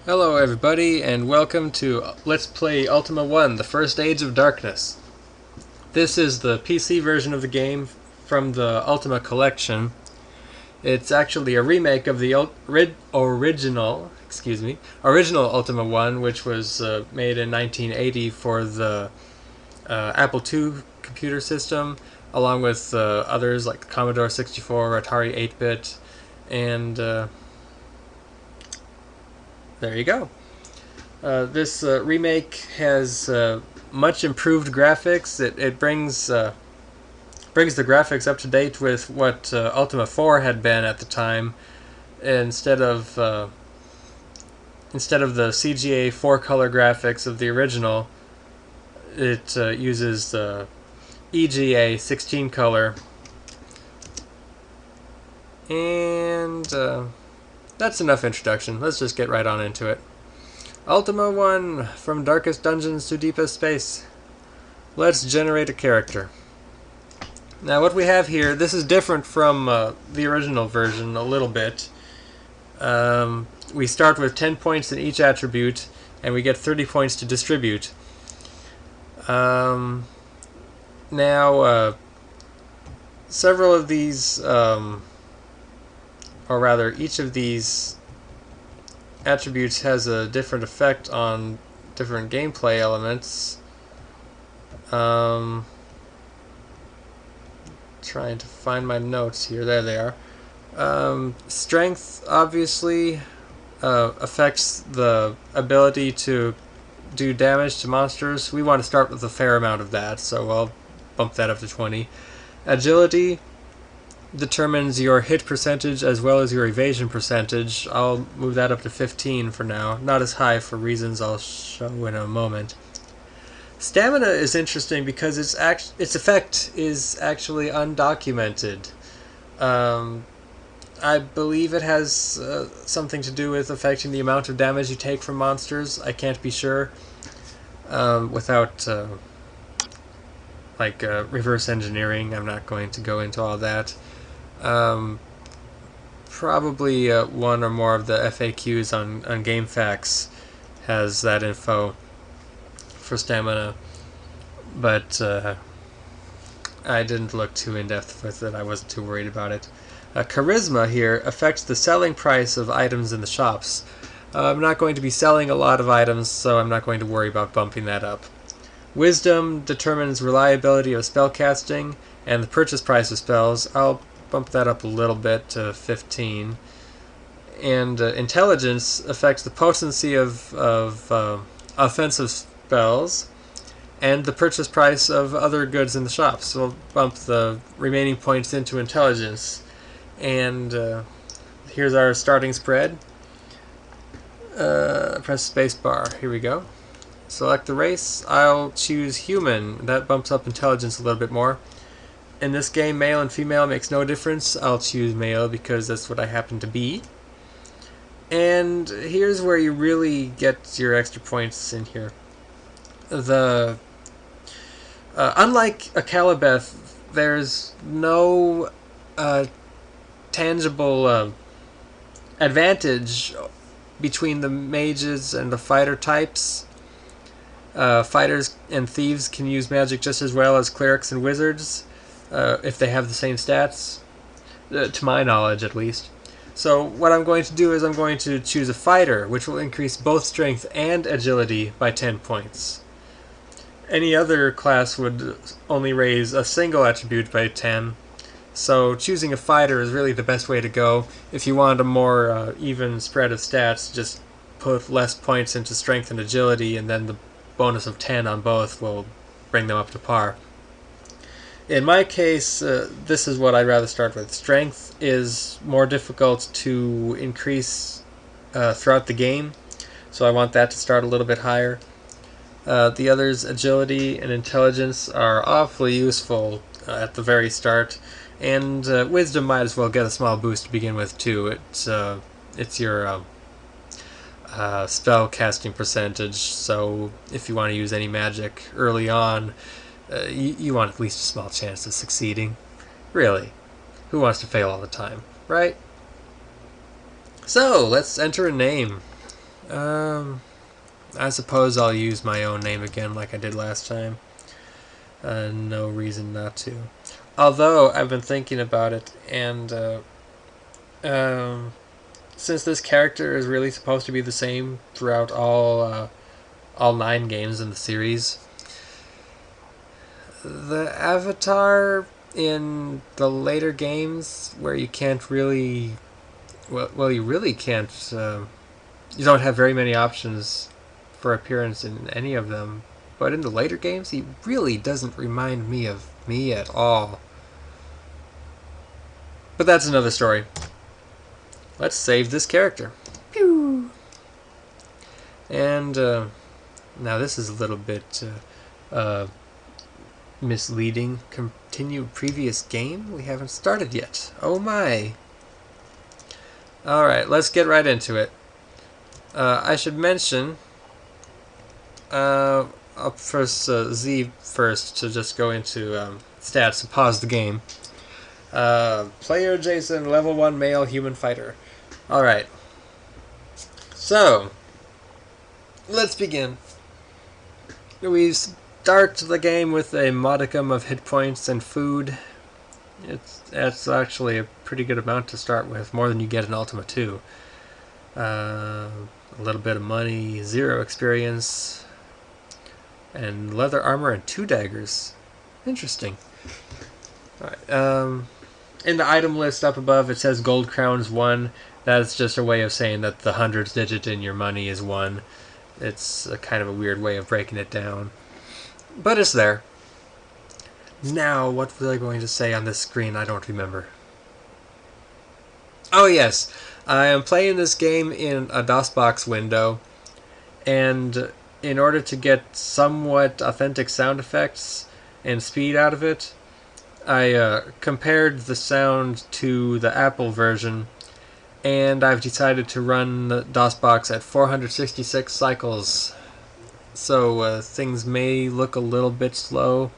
Hello everybody, and welcome to Let's Play Ultima 1, The First Age of Darkness. This is the PC version of the game from the Ultima collection. It's actually a remake of the original Ultima 1, which was made in 1980 for the Apple II computer system, along with others like Commodore 64, Atari 8-bit, and there you go. This remake has much improved graphics. It brings the graphics up to date with what Ultima 4 had been at the time. Instead of the CGA 4-color graphics of the original, it uses the EGA 16-color. And that's enough introduction. Let's just get right on into it. Ultima 1, from darkest dungeons to deepest space. Let's generate a character. Now what we have here, this is different from the original version a little bit. We start with 10 points in each attribute, and we get 30 points to distribute. Now, several of these, or rather, each of these attributes has a different effect on different gameplay elements. Trying to find my notes here. There they are. Strength obviously affects the ability to do damage to monsters. We want to start with a fair amount of that, so I'll bump that up to 20. Agility determines your hit percentage as well as your evasion percentage. I'll move that up to 15 for now. Not as high for reasons I'll show in a moment. Stamina is interesting because its effect is actually undocumented. I believe it has something to do with affecting the amount of damage you take from monsters. I can't be sure without reverse engineering. I'm not going to go into all that. Probably one or more of the FAQs on GameFAQs has that info for stamina, but I didn't look too in-depth with it. I wasn't too worried about it. Charisma here affects the selling price of items in the shops. I'm not going to be selling a lot of items, so I'm not going to worry about bumping that up. Wisdom determines reliability of spellcasting and the purchase price of spells. I'll bump that up a little bit to 15. And intelligence affects the potency of offensive spells and the purchase price of other goods in the shops. So we'll bump the remaining points into intelligence. And here's our starting spread. Press spacebar. Here we go. Select the race. I'll choose human. That bumps up intelligence a little bit more. In this game, male and female makes no difference. I'll choose male because that's what I happen to be. And here's where you really get your extra points in here. Unlike a Calibeth, there's no tangible advantage between the mages and the fighter types. Fighters and thieves can use magic just as well as clerics and wizards, if they have the same stats, to my knowledge at least. So what I'm going to do is I'm going to choose a fighter, which will increase both strength and agility by 10 points. Any other class would only raise a single attribute by 10, so choosing a fighter is really the best way to go. If you want a more even spread of stats, just put less points into strength and agility, and then the bonus of 10 on both will bring them up to par. In my case, this is what I'd rather start with. Strength is more difficult to increase throughout the game, so I want that to start a little bit higher. The others, agility and intelligence, are awfully useful at the very start, and wisdom might as well get a small boost to begin with too. It's your spell casting percentage, so if you want to use any magic early on, you want at least a small chance of succeeding. Really, who wants to fail all the time, right? So let's enter a name. I suppose I'll use my own name again like I did last time. No reason not to. Although, I've been thinking about it, and since this character is really supposed to be the same throughout all 9 games in the series, the avatar in the later games where you can't really, well, you really can't, you don't have very many options for appearance in any of them. But in the later games, he really doesn't remind me of me at all. But that's another story. Let's save this character. Pew! And now this is a little bit misleading. Continue previous game? We haven't started yet. Oh my. Alright, let's get right into it. I should mention, I'll press Z first to just go into stats and pause the game. Player Jason, level 1 male human fighter. Alright. So, let's begin. We start the game with a modicum of hit points and food. That's actually a pretty good amount to start with, more than you get in Ultima 2. A little bit of money, 0 experience, and leather armor and 2 daggers. Interesting. Alright, in the item list up above, it says gold crowns 1. That's just a way of saying that the 100th digit in your money is 1. It's a kind of a weird way of breaking it down. But it's there. Now, what was I going to say on this screen? I don't remember. Oh yes, I am playing this game in a DOSBox window, and in order to get somewhat authentic sound effects and speed out of it, I compared the sound to the Apple version, and I've decided to run the DOSBox at 466 cycles. So things may look a little bit slow,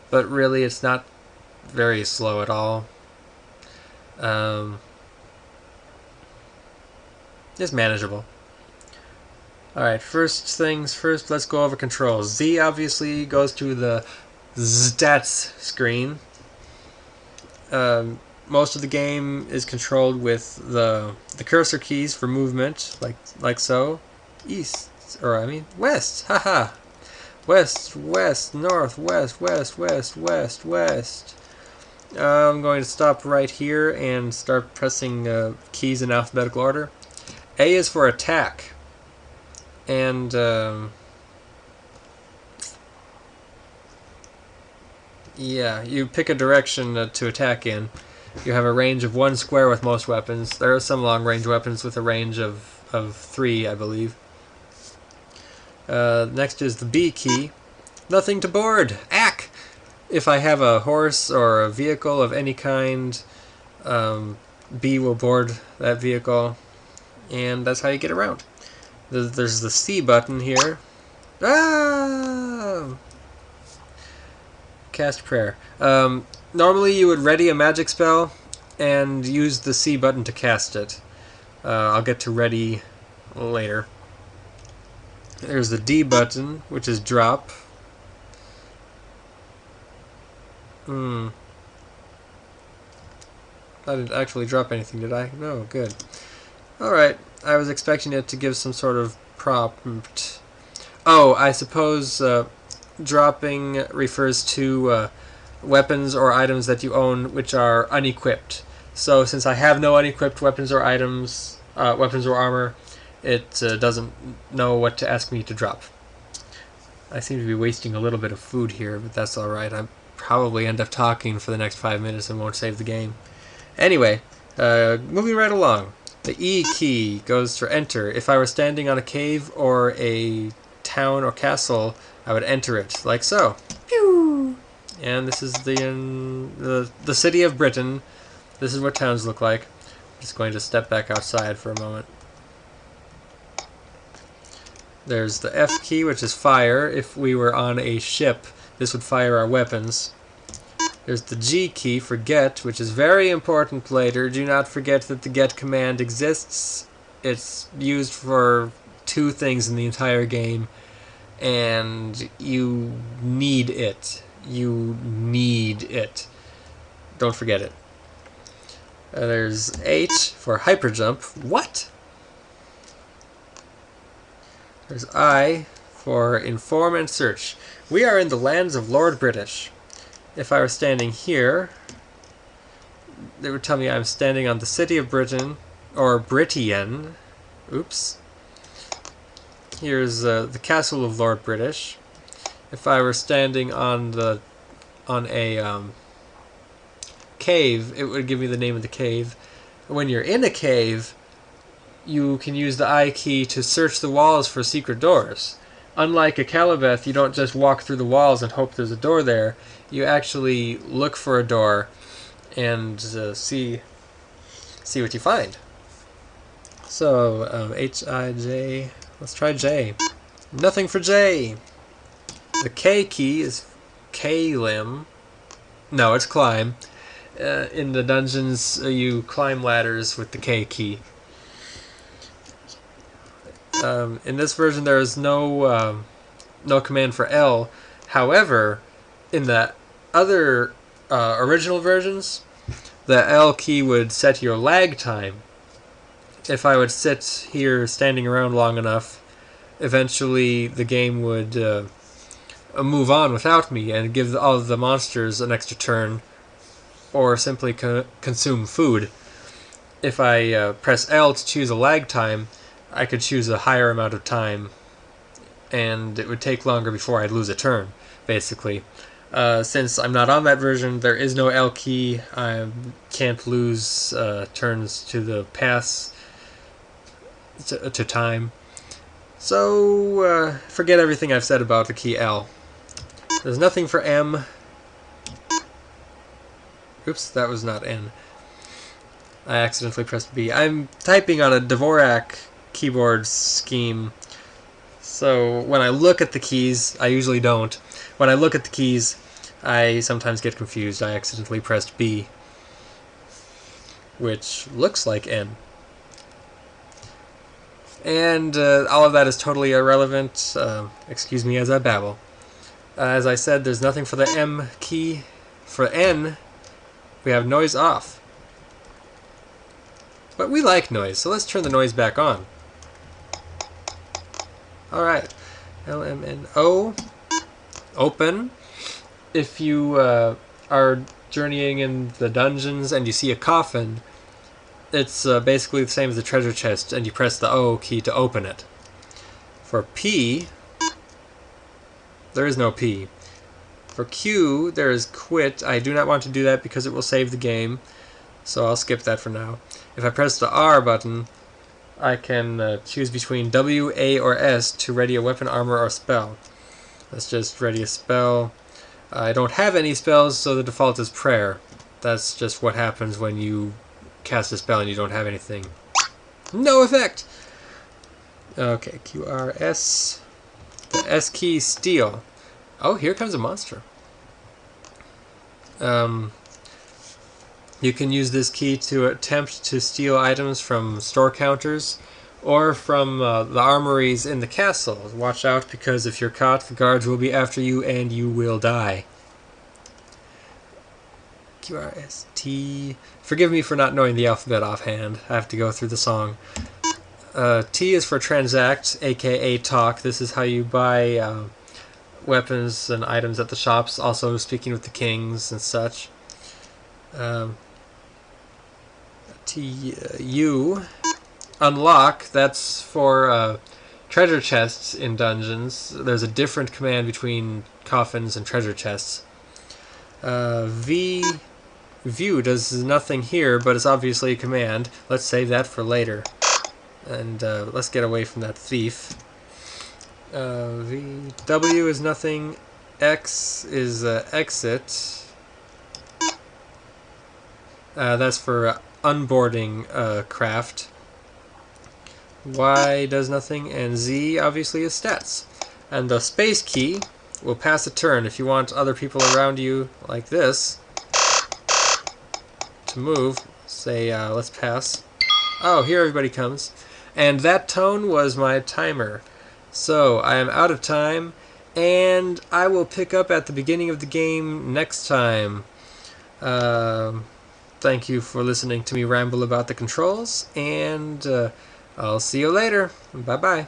but really it's not very slow at all. It's manageable. Alright, first things first, let's go over controls. Z obviously goes to the stats screen. Most of the game is controlled with the cursor keys for movement, like so. East, or I mean west, haha. West, west, north, west, west, west, west, west. I'm going to stop right here and start pressing keys in alphabetical order. A is for attack, and yeah, you pick a direction to attack in. You have a range of 1 square with most weapons. There are some long-range weapons with a range of 3, I believe. Next is the B key. Nothing to board. Ack! If I have a horse or a vehicle of any kind, B will board that vehicle, and that's how you get around. There's the C button here. Ah! Cast prayer. Normally you would ready a magic spell and use the C button to cast it. I'll get to ready later. There's the D button, which is drop. I didn't actually drop anything, did I? No, good. Alright, I was expecting it to give some sort of prompt. Oh, I suppose dropping refers to weapons or items that you own which are unequipped. So since I have no unequipped weapons or items, weapons or armor, it doesn't know what to ask me to drop. I seem to be wasting a little bit of food here, but that's alright. I'll probably end up talking for the next 5 minutes and won't save the game. Anyway, moving right along. The E key goes for enter. If I were standing on a cave or a town or castle, I would enter it, like so. Pew! And this is the city of Britain. This is what towns look like. I'm just going to step back outside for a moment. There's the F key, which is fire. If we were on a ship, this would fire our weapons. There's the G key for get, which is very important later. Do not forget that the get command exists. It's used for 2 things in the entire game, and you need it. You need it. Don't forget it. There's H for hyper jump. What? There's I for inform and search. We are in the lands of Lord British. If I were standing here, they would tell me I'm standing on the city of Britain, or Britian. Oops. Here's the castle of Lord British. If I were standing on a cave, it would give me the name of the cave. When you're in a cave, you can use the I key to search the walls for secret doors. Unlike a Calibeth, you don't just walk through the walls and hope there's a door there. You actually look for a door and see what you find. So, H-I-J. Let's try J. Nothing for J. The K key is K-limb. No, it's climb. In the dungeons, you climb ladders with the K key. In this version, there is no command for L. However, in the other original versions, the L key would set your lag time. If I would sit here standing around long enough, eventually the game would move on without me and give all of the monsters an extra turn, or simply consume food. If I press L to choose a lag time, I could choose a higher amount of time, and it would take longer before I'd lose a turn, basically. Since I'm not on that version, there is no L key. I can't lose turns to the pass to time. So, forget everything I've said about the key L. There's nothing for M. Oops, that was not N. I accidentally pressed B. I'm typing on a Dvorak keyboard scheme, so when I look at the keys, I usually don't. When I look at the keys, I sometimes get confused. I accidentally pressed B, which looks like N. And all of that is totally irrelevant. Excuse me as I babble. As I said, there's nothing for the M key. For N, we have noise off. But we like noise, so let's turn the noise back on. Alright. L-M-N-O. Open. If you are journeying in the dungeons and you see a coffin, it's basically the same as the treasure chest, and you press the O key to open it. For P, there is no P. For Q, there is quit. I do not want to do that because it will save the game, so I'll skip that for now. If I press the R button, I can choose between W, A, or S to ready a weapon, armor, or spell. Let's just ready a spell. I don't have any spells, so the default is prayer. That's just what happens when you cast a spell and you don't have anything. No effect! Okay, Q, R, S. The S key, steal. Oh, here comes a monster. You can use this key to attempt to steal items from store counters or from the armories in the castle. Watch out, because if you're caught, the guards will be after you and you will die. Q-R-S-T. Forgive me for not knowing the alphabet offhand. I have to go through the song. T is for transact, aka talk. This is how you buy weapons and items at the shops, also speaking with the kings and such. U, unlock, that's for treasure chests in dungeons. There's a different command between coffins and treasure chests. V, view, does nothing here, but it's obviously a command. Let's save that for later. And let's get away from that thief. V, W is nothing. X is exit. That's for unboarding craft. Y does nothing, and Z obviously is stats. And the space key will pass a turn. If you want other people around you like this to move, say let's pass. Oh, here everybody comes. And that tone was my timer. So I am out of time, and I will pick up at the beginning of the game next time. Thank you for listening to me ramble about the controls, and I'll see you later. Bye-bye.